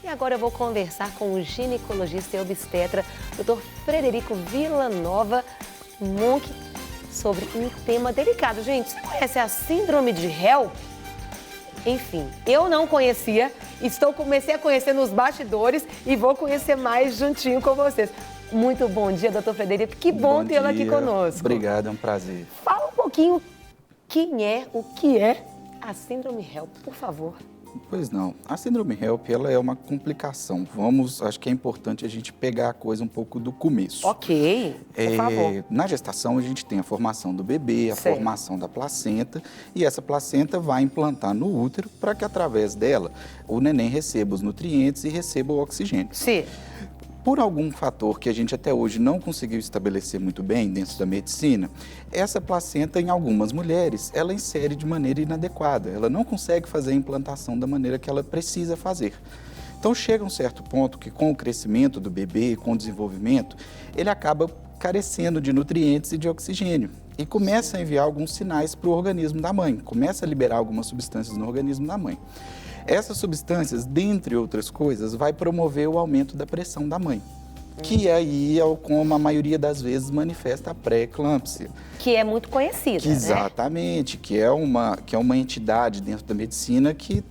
E agora eu vou conversar com o ginecologista e obstetra, Dr. Frederico Villanova Monk, sobre um tema delicado. Gente, você conhece a síndrome de HELP? Enfim, eu não conhecia, comecei a conhecer nos bastidores e vou conhecer mais juntinho com vocês. Muito bom dia, doutor Frederico. Que bom tê-lo aqui conosco. Obrigado, é um prazer. Fala um pouquinho o que é a síndrome HELP, por favor. Pois não, a síndrome HELP, ela é uma complicação. Acho que é importante a gente pegar a coisa um pouco do começo. Ok, por favor. Na gestação, a gente tem a formação do bebê, a formação da placenta, e essa placenta vai implantar no útero para que, através dela, o neném receba os nutrientes e receba o oxigênio. Sim. Por algum fator que a gente até hoje não conseguiu estabelecer muito bem dentro da medicina, essa placenta, em algumas mulheres, ela insere de maneira inadequada. Ela não consegue fazer a implantação da maneira que ela precisa fazer. Então, chega um certo ponto que, com o crescimento do bebê, com o desenvolvimento, ele acaba carecendo de nutrientes e de oxigênio. E começa a enviar alguns sinais para o organismo da mãe, começa a liberar algumas substâncias no organismo da mãe. Essas substâncias, dentre outras coisas, vai promover o aumento da pressão da mãe, que aí, como a maioria das vezes, manifesta a pré-eclâmpsia. Que é muito conhecida, Exatamente, né? que é uma entidade dentro da medicina que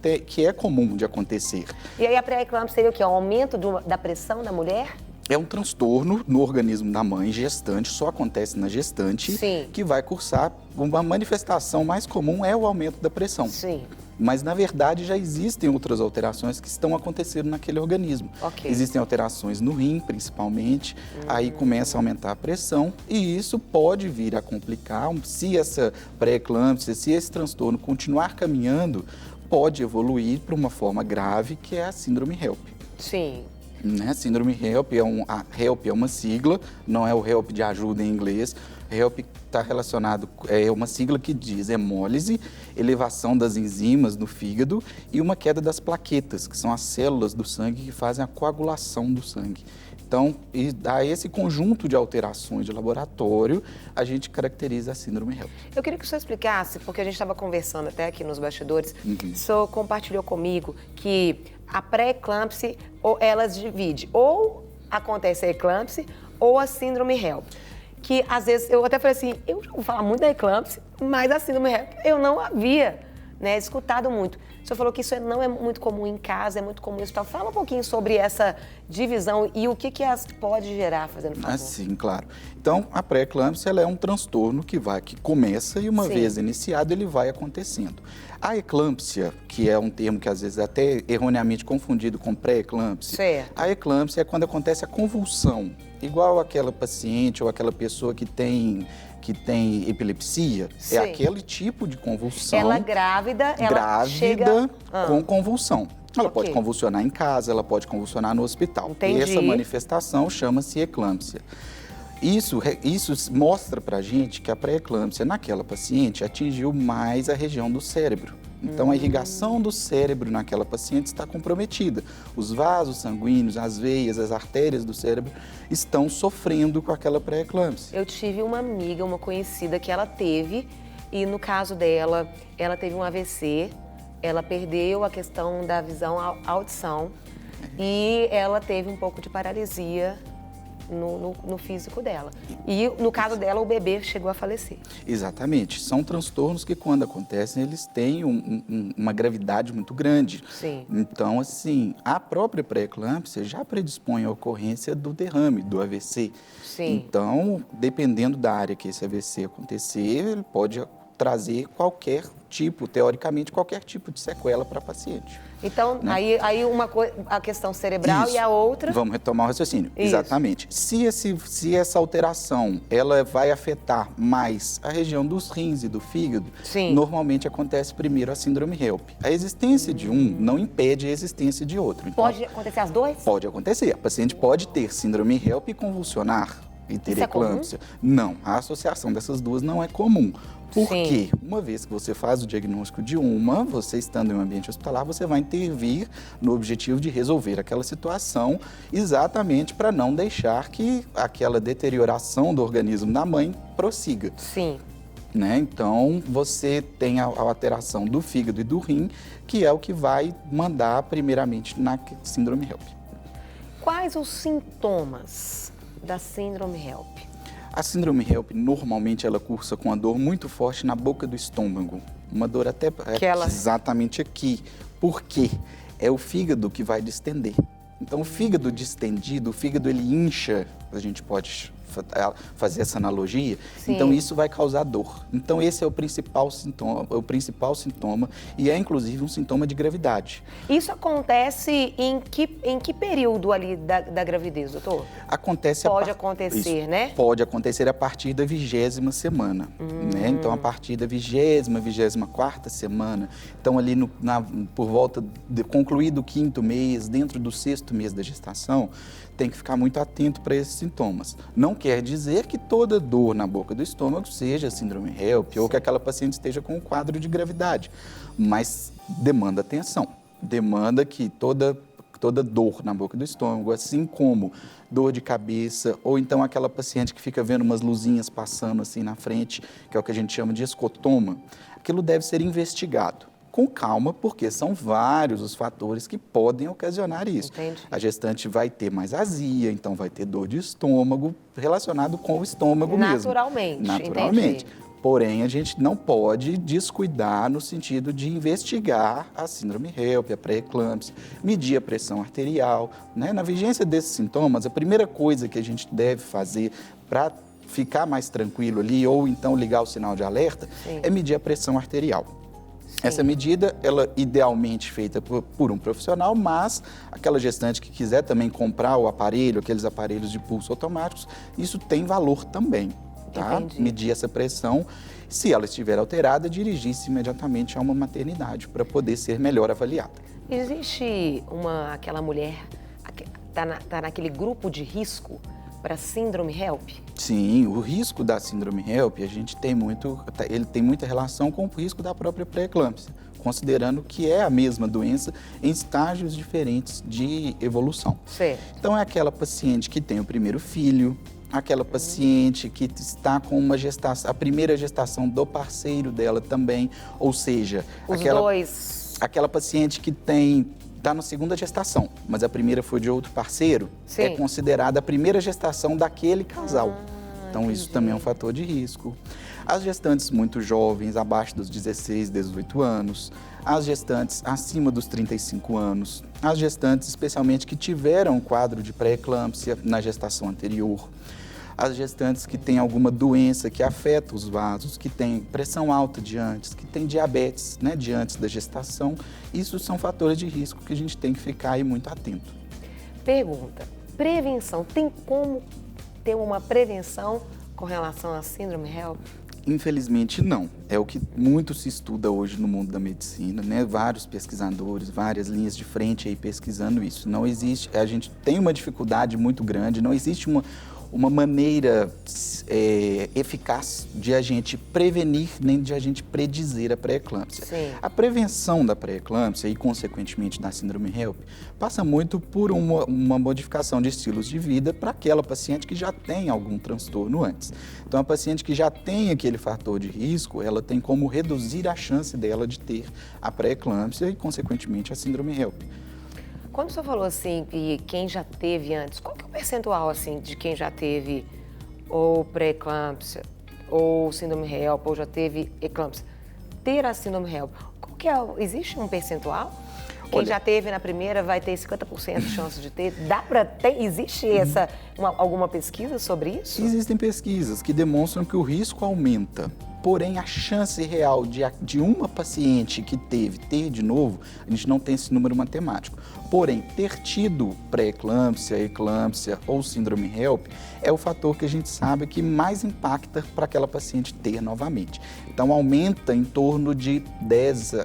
é comum de acontecer. E aí a pré-eclâmpsia seria o quê? O aumento da pressão da mulher? É um transtorno no organismo da mãe gestante, só acontece na gestante, Sim. Que vai cursar. Uma manifestação mais comum é o aumento da pressão. Sim. Mas, na verdade, já existem outras alterações que estão acontecendo naquele organismo. Okay. Existem alterações no rim, principalmente, aí começa a aumentar a pressão e isso pode vir a complicar, se essa pré-eclâmpsia, se esse transtorno continuar caminhando, pode evoluir para uma forma grave, que é a síndrome HELP. Sim. Síndrome HELP a HELP é uma sigla, não é o HELP de ajuda em inglês. HELP está relacionado, é uma sigla que diz hemólise, elevação das enzimas no fígado e uma queda das plaquetas, que são as células do sangue que fazem a coagulação do sangue. Então, a esse conjunto de alterações de laboratório, a gente caracteriza a síndrome HELP. Eu queria que o senhor explicasse, porque a gente estava conversando até aqui nos bastidores, o senhor compartilhou comigo que a pré-eclâmpsia, elas dividem, ou acontece a eclâmpsia ou a síndrome HELP. Que às vezes, eu até falei assim, eu já vou falar muito da eclâmpsia, mas a síndrome HELP eu não havia escutado muito. O senhor falou que isso não é muito comum em casa, é muito comum no hospital. Fala um pouquinho sobre essa divisão e o que as pode gerar, fazendo favor. Sim, claro. Então, a pré-eclâmpsia ela é um transtorno que começa e uma vez iniciado ele vai acontecendo. A eclâmpsia, que é um termo que às vezes é até erroneamente confundido com pré-eclâmpsia, a eclâmpsia é quando acontece a convulsão, igual aquela paciente ou aquela pessoa que tem epilepsia, é aquele tipo de convulsão. Ela grávida chega com convulsão. Ela pode convulsionar em casa, ela pode convulsionar no hospital. Entendi. E essa manifestação chama-se eclâmpsia. Isso mostra pra gente que a pré-eclâmpsia naquela paciente atingiu mais a região do cérebro. Então, a irrigação do cérebro naquela paciente está comprometida. Os vasos sanguíneos, as veias, as artérias do cérebro estão sofrendo com aquela pré-eclâmpsia. Eu tive uma amiga, uma conhecida que ela teve, e no caso dela, ela teve um AVC, ela perdeu a questão da visão, a audição, e ela teve um pouco de paralisia no físico dela. E, no caso dela, o bebê chegou a falecer. Exatamente. São transtornos que, quando acontecem, eles têm uma gravidade muito grande. Sim. Então, assim, a própria pré-eclâmpsia já predispõe à ocorrência do derrame, do AVC. Sim. Então, dependendo da área que esse AVC acontecer, ele pode trazer teoricamente, qualquer tipo de sequela para a paciente. Então, aí uma coisa, a questão cerebral. Isso. E a outra... Vamos retomar o raciocínio. Isso. Exatamente. Se essa alteração, ela vai afetar mais a região dos rins e do fígado, normalmente acontece primeiro a síndrome HELP. A existência de um não impede a existência de outro. Então, pode acontecer as duas? Pode acontecer. A paciente pode ter síndrome HELP e convulsionar e ter eclâmpsia. Não, a associação dessas duas não é comum. Porque, uma vez que você faz o diagnóstico de você estando em um ambiente hospitalar, você vai intervir no objetivo de resolver aquela situação, exatamente para não deixar que aquela deterioração do organismo da mãe prossiga. Sim. né? Então, você tem a alteração do fígado e do rim, que é o que vai mandar primeiramente na síndrome HELP. Quais os sintomas da síndrome HELP? A síndrome HELP, normalmente, ela cursa com uma dor muito forte na boca do estômago. Uma dor até exatamente aqui. Por quê? É o fígado que vai distender. Então, o fígado distendido, o fígado ele incha, a gente pode fazer essa analogia. Sim. Então, isso vai causar dor. Então, esse é o principal sintoma e é, inclusive, um sintoma de gravidade. Isso acontece em que período ali da gravidez, doutor? Pode acontecer, né? Pode acontecer a partir da 20ª semana, né? Então, a partir da 24ª semana, então ali por volta de concluído o 5º mês, dentro do 6º mês da gestação, tem que ficar muito atento para esses sintomas. Não quer dizer que toda dor na boca do estômago seja síndrome HELP ou que aquela paciente esteja com um quadro de gravidade, mas demanda atenção, demanda que toda dor na boca do estômago, assim como dor de cabeça, ou então aquela paciente que fica vendo umas luzinhas passando assim na frente, que é o que a gente chama de escotoma, aquilo deve ser investigado. Com calma, porque são vários os fatores que podem ocasionar isso. Entendi. A gestante vai ter mais azia, então vai ter dor de estômago relacionado com o estômago Naturalmente. mesmo. Naturalmente. Porém, a gente não pode descuidar no sentido de investigar a síndrome HELP, a pré-eclâmpsia, medir a pressão arterial, né? Na vigência desses sintomas, a primeira coisa que a gente deve fazer para ficar mais tranquilo ali, ou então ligar o sinal de alerta, é medir a pressão arterial. Essa medida, ela idealmente feita por um profissional, mas aquela gestante que quiser também comprar o aparelho, aqueles aparelhos de pulso automáticos, isso tem valor também, tá? Entendi. Medir essa pressão, se ela estiver alterada, dirigir-se imediatamente a uma maternidade para poder ser melhor avaliada. Existe aquela mulher que tá naquele grupo de risco para síndrome HELP? Sim, o risco da síndrome HELP, ele tem muita relação com o risco da própria pré-eclâmpsia, considerando que é a mesma doença em estágios diferentes de evolução. Certo. Então, é aquela paciente que tem o primeiro filho, aquela paciente que está com a primeira gestação do parceiro dela também, ou seja, aquela paciente que está na segunda gestação, mas a primeira foi de outro parceiro, é considerada a primeira gestação daquele casal. Então, entendi. Isso também é um fator de risco. As gestantes muito jovens, abaixo dos 16, 18 anos, as gestantes acima dos 35 anos, as gestantes especialmente que tiveram um quadro de pré-eclâmpsia na gestação anterior, as gestantes que têm alguma doença que afeta os vasos, que têm pressão alta de antes, que têm diabetes, né, de antes da gestação, isso são fatores de risco que a gente tem que ficar aí muito atento. Pergunta, prevenção, tem como ter uma prevenção com relação à síndrome HELP? Infelizmente, não. É o que muito se estuda hoje no mundo da medicina, né? Vários pesquisadores, várias linhas de frente aí pesquisando isso. Não existe, a gente tem uma dificuldade muito grande, não existe uma maneira eficaz de a gente prevenir nem de a gente predizer a pré-eclâmpsia. A prevenção da pré-eclâmpsia e, consequentemente, da síndrome HELP passa muito por uma modificação de estilos de vida para aquela paciente que já tem algum transtorno antes. Então, a paciente que já tem aquele fator de risco, ela tem como reduzir a chance dela de ter a pré-eclâmpsia e, consequentemente, a síndrome HELP. Quando o senhor falou assim, que quem já teve antes, qual que é o percentual assim de quem já teve ou pré-eclâmpsia, ou síndrome HELP, ou já teve eclâmpsia, ter a síndrome HELP? Existe um percentual? Quem já teve na primeira vai ter 50% de chance de ter? Existe alguma pesquisa sobre isso? Existem pesquisas que demonstram que o risco aumenta. Porém, a chance real de uma paciente que ter de novo, a gente não tem esse número matemático. Porém, ter tido pré-eclâmpsia, eclâmpsia ou síndrome HELP é o fator que a gente sabe que mais impacta para aquela paciente ter novamente. Então, aumenta em torno de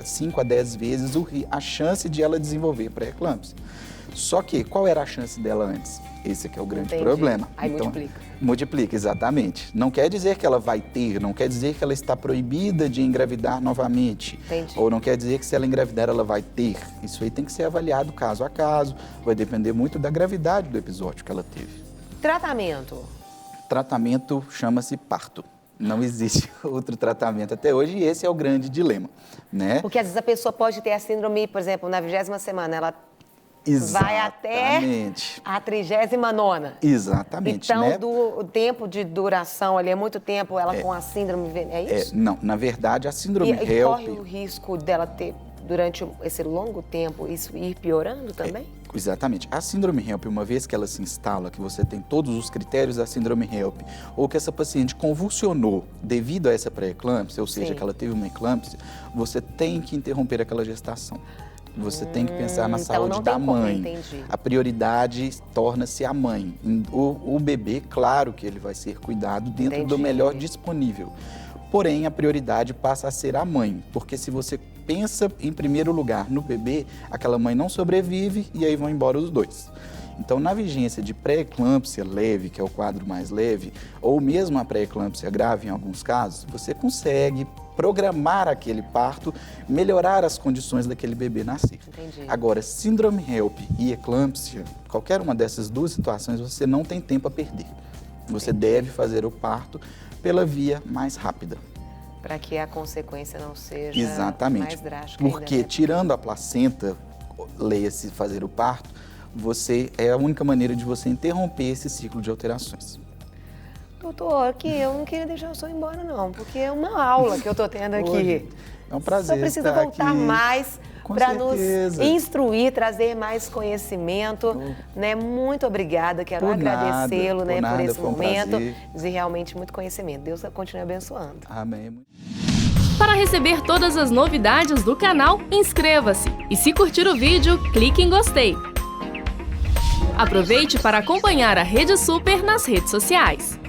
5 a 10 vezes a chance de ela desenvolver pré-eclâmpsia. Só que, qual era a chance dela antes? Esse que é o grande problema. Aí então, multiplica. Multiplica, exatamente. Não quer dizer que ela vai ter, não quer dizer que ela está proibida de engravidar novamente. Entendi. Ou não quer dizer que se ela engravidar, ela vai ter. Isso aí tem que ser avaliado caso a caso, vai depender muito da gravidade do episódio que ela teve. Tratamento? Tratamento chama-se parto. Não existe outro tratamento até hoje e esse é o grande dilema, né? Porque às vezes a pessoa pode ter a síndrome, por exemplo, na 20ª semana, ela vai até a 39ª. Exatamente. Então, né? o tempo de duração ali é muito tempo, ela com a síndrome, é isso? Não, na verdade, a síndrome HELP... E corre o risco dela ter, durante esse longo tempo, isso ir piorando também? Exatamente. A síndrome HELP, uma vez que ela se instala, que você tem todos os critérios da síndrome HELP, ou que essa paciente convulsionou devido a essa pré-eclâmpsia, ou seja, Sim. que ela teve uma eclâmpsia, você tem que interromper aquela gestação. Você tem que pensar na saúde da mãe. Entendi. A prioridade torna-se a mãe. O bebê, claro que ele vai ser cuidado dentro do melhor disponível. Porém, a prioridade passa a ser a mãe, porque se você pensa em primeiro lugar no bebê, aquela mãe não sobrevive e aí vão embora os dois. Então, na vigência de pré-eclâmpsia leve, que é o quadro mais leve, ou mesmo a pré-eclâmpsia grave em alguns casos, você consegue programar aquele parto, melhorar as condições daquele bebê nascer. Entendi. Agora, síndrome HELP e eclâmpsia, qualquer uma dessas duas situações, você não tem tempo a perder. Você deve fazer o parto pela via mais rápida. Para que a consequência não seja Exatamente. mais drástica. Porque ainda, né? tirando a placenta, leia-se fazer o parto, é a única maneira de você interromper esse ciclo de alterações. Doutor, aqui eu não queria deixar o senhor embora não, porque é uma aula que eu tô tendo aqui. É um prazer. Só precisa estar voltar aqui. mais para nos instruir, trazer mais conhecimento, né? Muito obrigada, quero agradecê-lo, né, por esse momento, e realmente muito conhecimento. Deus continue abençoando. Amém. Para receber todas as novidades do canal, inscreva-se e se curtir o vídeo, clique em gostei. Aproveite para acompanhar a Rede Super nas redes sociais.